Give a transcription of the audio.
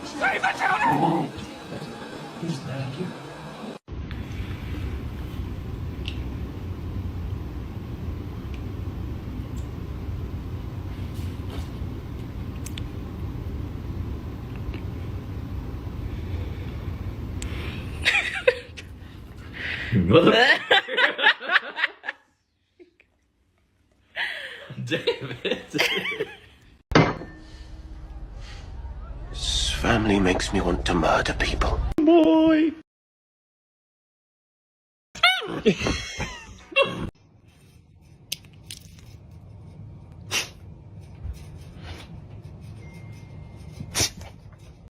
Save the children! Thank you. What the David. This family makes me want to murder people. Boy.